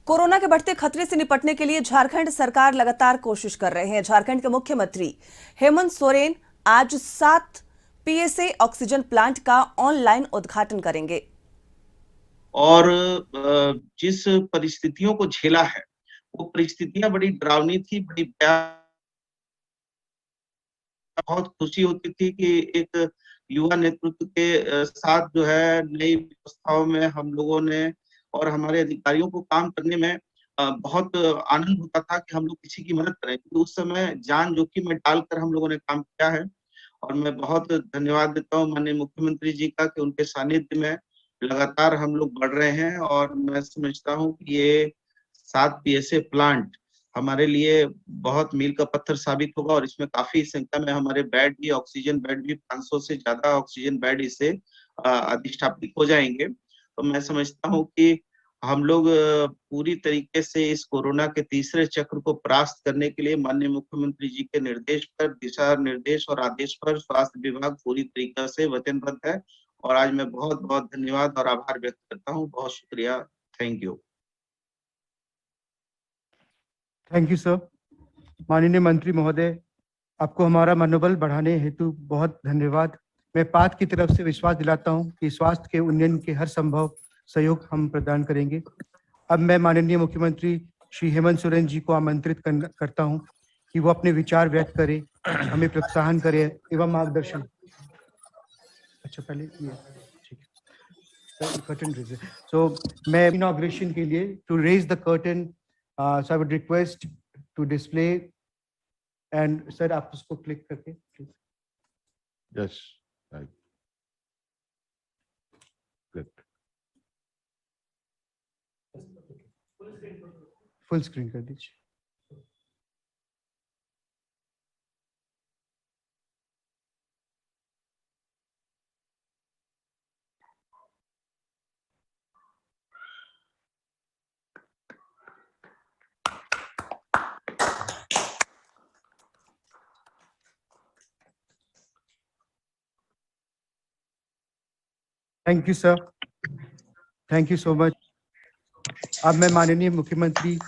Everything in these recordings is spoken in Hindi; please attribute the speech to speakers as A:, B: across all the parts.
A: कोरोना के बढ़ते खतरे से निपटने के लिए झारखंड सरकार लगातार कोशिश कर रहे हैं। झारखंड के मुख्यमंत्री हेमंत सोरेन आज 7 पीएसए ऑक्सीजन प्लांट का ऑनलाइन उद्घाटन करेंगे।
B: और जिस परिस्थितियों को झेला है वो परिस्थितियां बड़ी डरावनी थी, बड़ी बहुत खुशी होती थी कि एक युवा नेतृत्व के साथ जो है नई व्यवस्थाओं में हम लोगों ने और हमारे अधिकारियों को काम करने में बहुत आनंद होता था कि हम लोग किसी की मदद करें, क्योंकि उस समय जान जोखिम में डालकर हम लोगों ने काम किया है। और मैं बहुत धन्यवाद देता हूँ माननीय मुख्यमंत्री जी का कि उनके सानिध्य में लगातार हम लोग बढ़ रहे हैं। और मैं समझता हूँ कि ये 7 पीएसए प्लांट हमारे लिए बहुत मील का पत्थर साबित होगा और इसमें काफी संख्या में हमारे बेड भी, ऑक्सीजन बेड भी 500 से ज्यादा ऑक्सीजन बेड इससे अधिष्ठापित हो जाएंगे। तो मैं समझता हूँ कि हम लोग पूरी तरीके से इस कोरोना के तीसरे चक्र को परास्त करने के लिए माननीय मुख्यमंत्री जी के निर्देश पर, दिशा निर्देश और आदेश पर स्वास्थ्य विभाग पूरी तरीके से वचनबद्ध है। और आज मैं बहुत बहुत धन्यवाद और आभार व्यक्त करता हूँ। बहुत शुक्रिया। Thank you.
C: Thank you sir. माननीय मंत्री महोदय, आपको हमारा मनोबल बढ़ाने हेतु बहुत धन्यवाद। मैं पात की तरफ से विश्वास दिलाता हूं कि स्वास्थ्य के उन्नयन के हर संभव सहयोग हम प्रदान करेंगे। अब मैं माननीय मुख्यमंत्री श्री हेमंत सोरेन जी को आमंत्रित करता हूं कि वो अपने विचार व्यक्त करें, हमें प्रोत्साहन करें एवं मार्गदर्शन। अच्छा, पहले ये ठीक है, कर्टन रेज। सो मैं इनॉग्रेशन के लिए to raise the curtain, so I would request to display and sir आप उसको क्लिक करके please.
D: Yes, right, good.
C: Full screen कर दीजिए। Thank you sir, thank you so much. अब मैं माननीय मुख्यमंत्री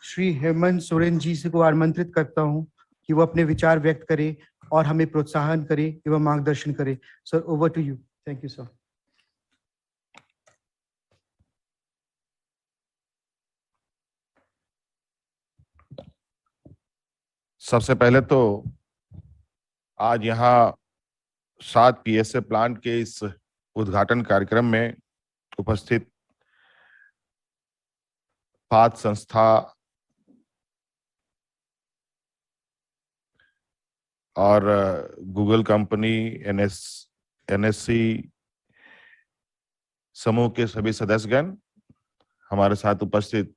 C: श्री हेमंत सोरेन जी से को आमंत्रित करता हूं कि वो अपने विचार व्यक्त करें और हमें प्रोत्साहन करें एवं मार्गदर्शन करें। Sir, over to you. Thank you sir.
D: सबसे पहले तो आज यहाँ 7 पीएसए प्लांट के इस उद्घाटन कार्यक्रम में उपस्थित पात संस्था और गूगल कंपनी, एनएससी समूह के सभी सदस्यगण, हमारे साथ उपस्थित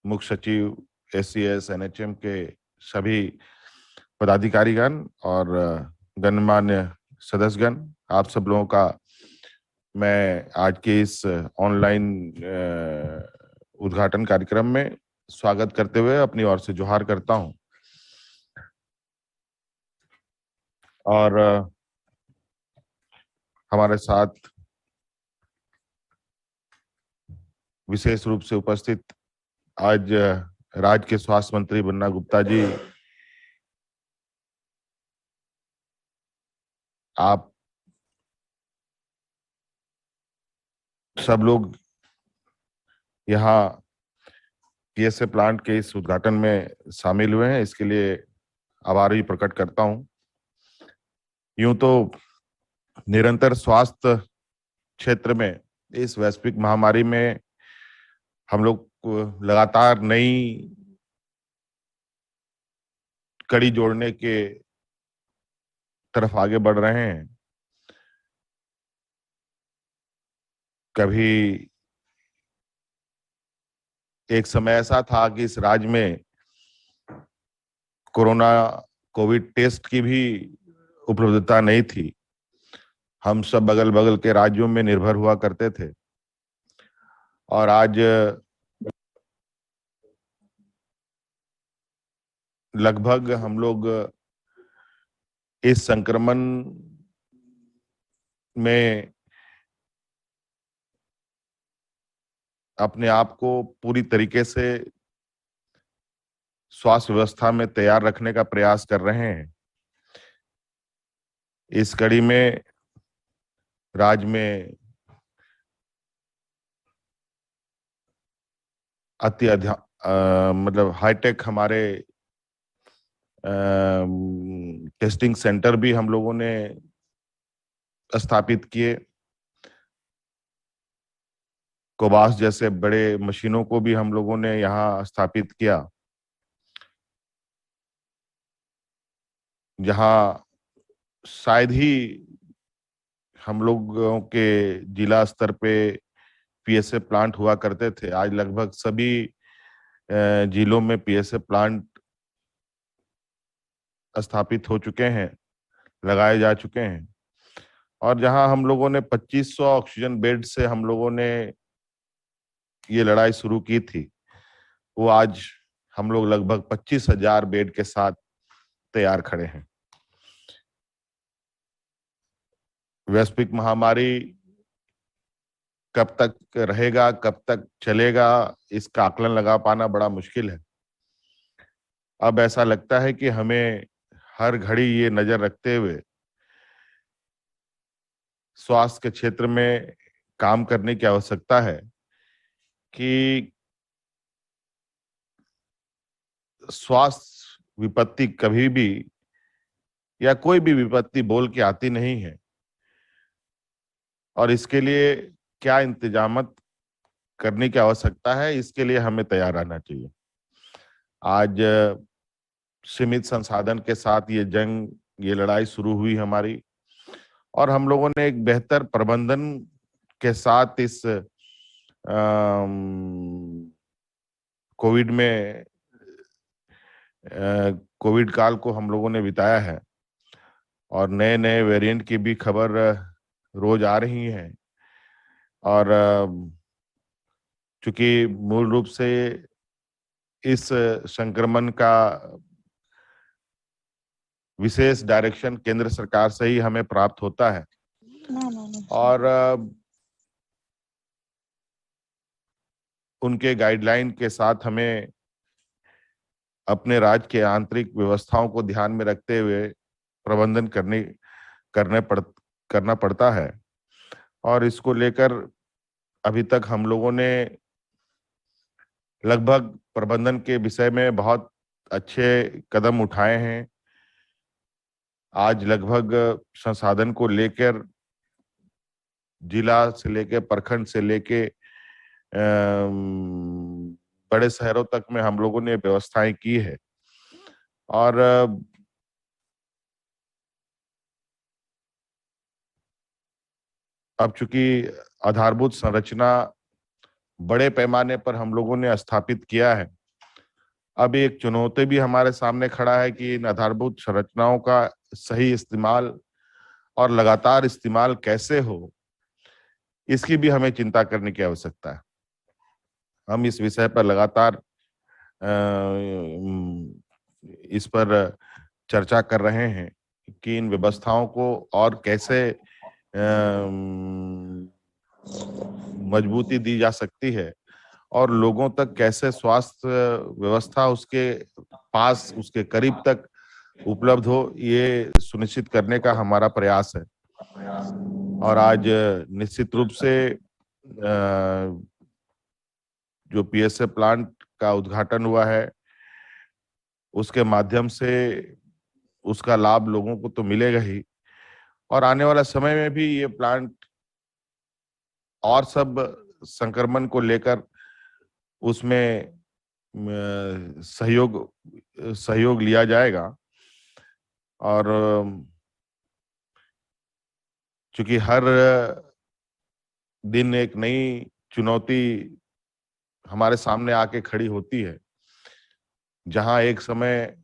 D: मुख्य सचिव, एससीएस, एनएचएम के सभी पदाधिकारीगण और गणमान्य सदस्यगण, आप सब लोगों का मैं आज के इस ऑनलाइन उद्घाटन कार्यक्रम में स्वागत करते हुए अपनी ओर से जोहार करता हूं। और हमारे साथ विशेष रूप से उपस्थित आज राज्य के स्वास्थ्य मंत्री बन्ना गुप्ता जी, आप सब लोग यहाँ पीएसए प्लांट के इस उद्घाटन में शामिल हुए हैं, इसके लिए आभार भी प्रकट करता हूं। यूं तो निरंतर स्वास्थ्य क्षेत्र में इस वैश्विक महामारी में हम लोग लगातार नई कड़ी जोड़ने के तरफ आगे बढ़ रहे हैं। कभी एक समय ऐसा था कि इस राज्य में कोरोना कोविड टेस्ट की भी उपलब्धता नहीं थी। हम सब बगल बगल के राज्यों में निर्भर हुआ करते थे और आज लगभग हम लोग इस संक्रमण में अपने आप को पूरी तरीके से स्वास्थ्य व्यवस्था में तैयार रखने का प्रयास कर रहे हैं। इस कड़ी में राज्य में मतलब हाईटेक हमारे टेस्टिंग सेंटर भी हम लोगों ने स्थापित किए। कोबास जैसे बड़े मशीनों को भी हम लोगों ने यहाँ स्थापित किया, जहाँ शायद ही हम लोगों के जिला स्तर पे पीएसए प्लांट हुआ करते थे। आज लगभग सभी जिलों में पीएसए प्लांट स्थापित हो चुके हैं, लगाए जा चुके हैं। और जहां हम लोगों ने 2500 ऑक्सीजन बेड से हम लोगों ने ये लड़ाई शुरू की थी, वो आज हम लोग लगभग 25,000 बेड के साथ तैयार खड़े हैं। वैश्विक महामारी कब तक रहेगा, कब तक चलेगा, इसका आकलन लगा पाना बड़ा मुश्किल है। अब ऐसा लगता है कि हमें हर घड़ी ये नजर रखते हुए स्वास्थ्य के क्षेत्र में काम करने की आवश्यकता है कि स्वास्थ्य विपत्ति कभी भी या कोई भी विपत्ति बोल के आती नहीं है, और इसके लिए क्या इंतजामत करने की आवश्यकता है, इसके लिए हमें तैयार रहना चाहिए। आज सीमित संसाधन के साथ ये जंग, ये लड़ाई शुरू हुई हमारी, और हम लोगों ने एक बेहतर प्रबंधन के साथ इस कोविड में कोविड काल को हम लोगों ने बिताया है। और नए नए वेरिएंट की भी खबर रोज आ रही है, और चूंकि मूल रूप से इस संक्रमण का विशेष डायरेक्शन केंद्र सरकार से ही हमें प्राप्त होता है, और उनके गाइडलाइन के साथ हमें अपने राज्य के आंतरिक व्यवस्थाओं को ध्यान में रखते हुए प्रबंधन करना पड़ता है। और इसको लेकर अभी तक हम लोगों ने लगभग प्रबंधन के विषय में बहुत अच्छे कदम उठाए हैं। आज लगभग संसाधन को लेकर जिला से लेकर प्रखंड से लेके बड़े शहरों तक में हम लोगों ने व्यवस्थाएं की है। और अब चूंकि आधारभूत संरचना बड़े पैमाने पर हम लोगों ने स्थापित किया है, अब एक चुनौती भी हमारे सामने खड़ा है कि इन आधारभूत संरचनाओं का सही इस्तेमाल और लगातार इस्तेमाल कैसे हो, इसकी भी हमें चिंता करने की आवश्यकता है। हम इस विषय पर लगातार इस पर चर्चा कर रहे हैं कि इन व्यवस्थाओं को और कैसे मजबूती दी जा सकती है, और लोगों तक कैसे स्वास्थ्य व्यवस्था उसके पास, उसके करीब तक उपलब्ध हो, ये सुनिश्चित करने का हमारा प्रयास है। और आज निश्चित रूप से जो पीएसए प्लांट का उद्घाटन हुआ है, उसके माध्यम से उसका लाभ लोगों को तो मिलेगा ही, और आने वाला समय में भी ये प्लांट और सब संक्रमण को लेकर उसमें सहयोग लिया जाएगा। और चूंकि हर दिन एक नई चुनौती हमारे सामने आके खड़ी होती है, जहां एक समय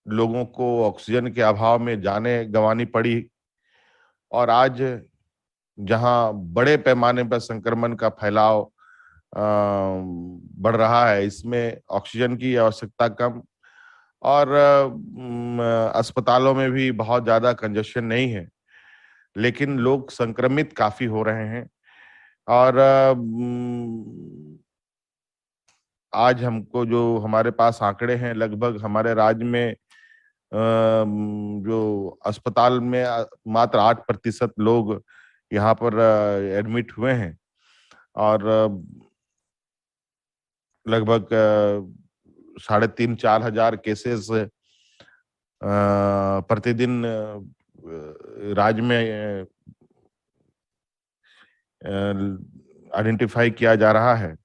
D: लोगों को ऑक्सीजन के अभाव में जानें गंवानी पड़ी, और आज जहां बड़े पैमाने पर संक्रमण का फैलाव बढ़ रहा है, इसमें ऑक्सीजन की आवश्यकता कम, और अस्पतालों में भी बहुत ज्यादा कंजेशन नहीं है, लेकिन लोग संक्रमित काफी हो रहे हैं। और आज हमको जो हमारे पास आंकड़े हैं, लगभग हमारे राज्य में जो अस्पताल में मात्र 8% लोग यहाँ पर एडमिट हुए हैं और लगभग 3,500-4 हजार केसेस प्रतिदिन राज्य में आइडेंटिफाई किया जा रहा है।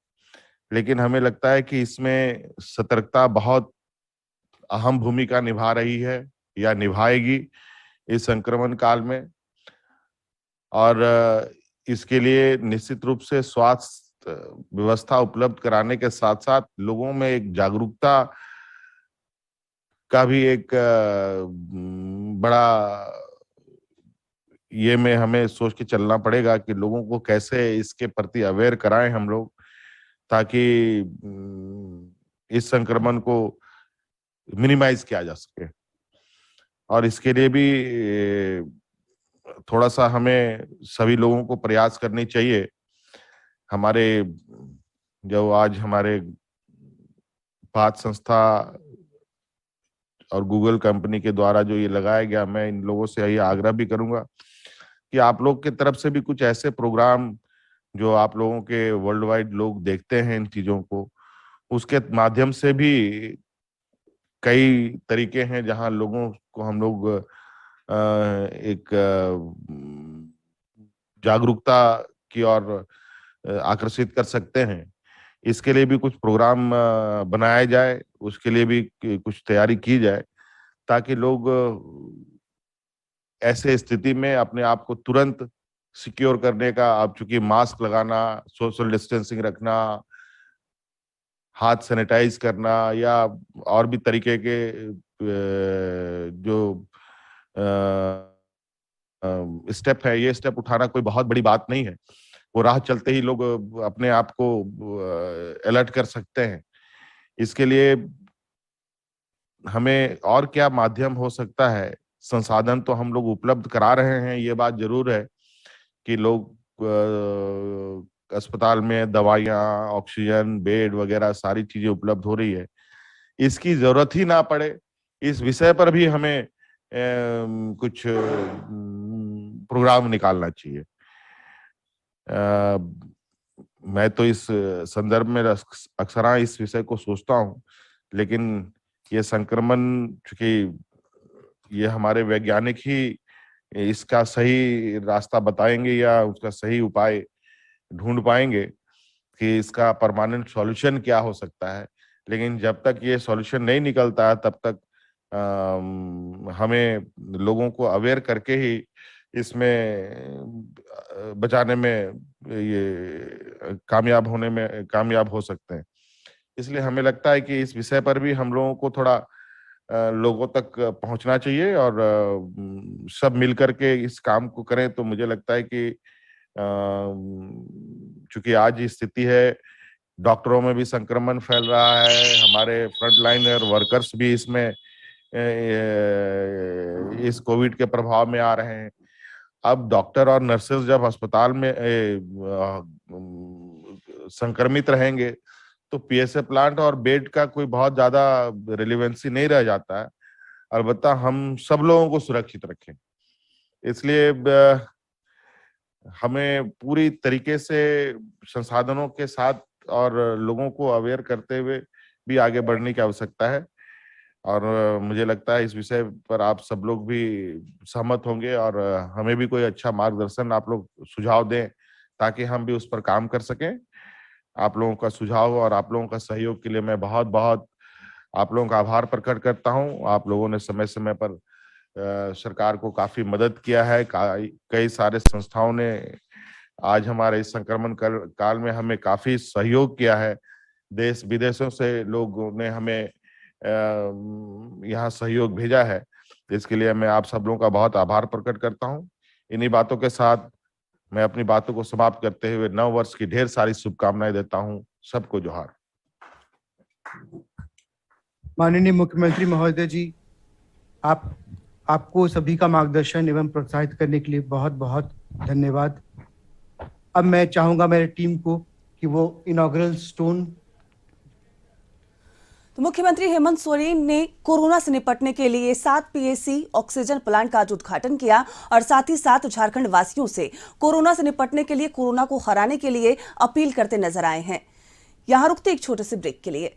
D: लेकिन हमें लगता है कि इसमें सतर्कता बहुत अहम भूमिका निभा रही है या निभाएगी इस संक्रमण काल में, और इसके लिए निश्चित रूप से स्वास्थ्य व्यवस्था उपलब्ध कराने के साथ साथ लोगों में एक जागरूकता का भी एक बड़ा ये में हमें सोच के चलना पड़ेगा कि लोगों को कैसे इसके प्रति अवेयर कराएं हम लोग, ताकि इस संक्रमण को मिनिमाइज किया जा सके। और इसके लिए भी थोड़ा सा हमें सभी लोगों को प्रयास करनी चाहिए। हमारे जो आज हमारे पाथ संस्था और गूगल कंपनी के द्वारा जो ये लगाया गया, मैं इन लोगों से यही आग्रह भी करूंगा कि आप लोग की तरफ से भी कुछ ऐसे प्रोग्राम जो आप लोगों के वर्ल्ड वाइड लोग देखते हैं इन चीजों को, उसके माध्यम से भी कई तरीके हैं जहां लोगों को हम लोग एक जागरूकता की ओर आकर्षित कर सकते हैं। इसके लिए भी कुछ प्रोग्राम बनाया जाए, उसके लिए भी कुछ तैयारी की जाए, ताकि लोग ऐसे स्थिति में अपने आप को तुरंत सिक्योर करने का, अब चूंकि मास्क लगाना, सोशल डिस्टेंसिंग रखना, हाथ सैनिटाइज करना या और भी तरीके के जो स्टेप है, ये स्टेप उठाना कोई बहुत बड़ी बात नहीं है। वो राह चलते ही लोग अपने आप को अलर्ट कर सकते हैं। इसके लिए हमें और क्या माध्यम हो सकता है? संसाधन तो हम लोग उपलब्ध करा रहे हैं, ये बात जरूर है कि लोग अस्पताल में दवाइयाँ, ऑक्सीजन, बेड वगैरह सारी चीजें उपलब्ध हो रही है। इसकी जरूरत ही ना पड़े, इस विषय पर भी हमें कुछ प्रोग्राम निकालना चाहिए। मैं तो इस संदर्भ में अक्सर इस विषय को सोचता हूँ, लेकिन ये संक्रमण, चूंकि ये हमारे वैज्ञानिक ही इसका सही रास्ता बताएंगे या उसका सही उपाय ढूंढ पाएंगे कि इसका परमानेंट सॉल्यूशन क्या हो सकता है। लेकिन जब तक ये सॉल्यूशन नहीं निकलता है, तब तक हमें लोगों को अवेयर करके ही इसमें बचाने में, ये कामयाब हो सकते हैं। इसलिए हमें लगता है कि इस विषय पर भी हम लोगों को थोड़ा लोगों तक पहुंचना चाहिए और सब मिलकर के इस काम को करें। तो मुझे लगता है कि चूंकि आज स्थिति है, डॉक्टरों में भी संक्रमण फैल रहा है, हमारे फ्रंट लाइनर वर्कर्स भी इसमें इस कोविड के प्रभाव में आ रहे हैं। अब डॉक्टर और नर्सेज जब अस्पताल में संक्रमित रहेंगे तो पीएसए प्लांट और बेड का कोई बहुत ज्यादा रिलेवेंसी नहीं रह जाता है। अलबत्ता हम सब लोगों को सुरक्षित रखें, इसलिए हमें पूरी तरीके से संसाधनों के साथ और लोगों को अवेयर करते हुए भी आगे बढ़ने की आवश्यकता है। और मुझे लगता है इस विषय पर आप सब लोग भी सहमत होंगे और हमें भी कोई अच्छा मार्गदर्शन आप लोग सुझाव दें, ताकि हम भी उस पर काम कर सकें। आप लोगों का सुझाव और आप लोगों का सहयोग के लिए मैं बहुत बहुत आप लोगों का आभार प्रकट करता हूं। आप लोगों ने समय समय पर सरकार को काफी मदद किया है। कई सारे संस्थाओं ने आज हमारे इस संक्रमण काल में हमें काफी सहयोग किया है। देश विदेशों से लोगों ने हमें यहाँ सहयोग भेजा है। इसके लिए मैं आप सब लोगों का बहुत आभार प्रकट करता हूँ। इन्हीं बातों के साथ मैं अपनी बातों को समाप्त करते हुए नव वर्ष की ढेर सारी शुभकामनाएं देता हूँ। सबको जोहार।
C: माननीय मुख्यमंत्री महोदय जी, आपको सभी का मार्गदर्शन एवं प्रोत्साहित करने के लिए बहुत बहुत धन्यवाद। अब मैं चाहूंगा मेरे टीम को कि वो इनॉग्रल स्टोन
A: तो मुख्यमंत्री हेमंत सोरेन ने कोरोना से निपटने के लिए 7 पीएसी ऑक्सीजन प्लांट का आज उद्घाटन किया और साथ ही साथ झारखंड वासियों से कोरोना से निपटने के लिए, कोरोना को हराने के लिए अपील करते नजर आए हैं। यहां रुकते एक छोटे से ब्रेक के लिए।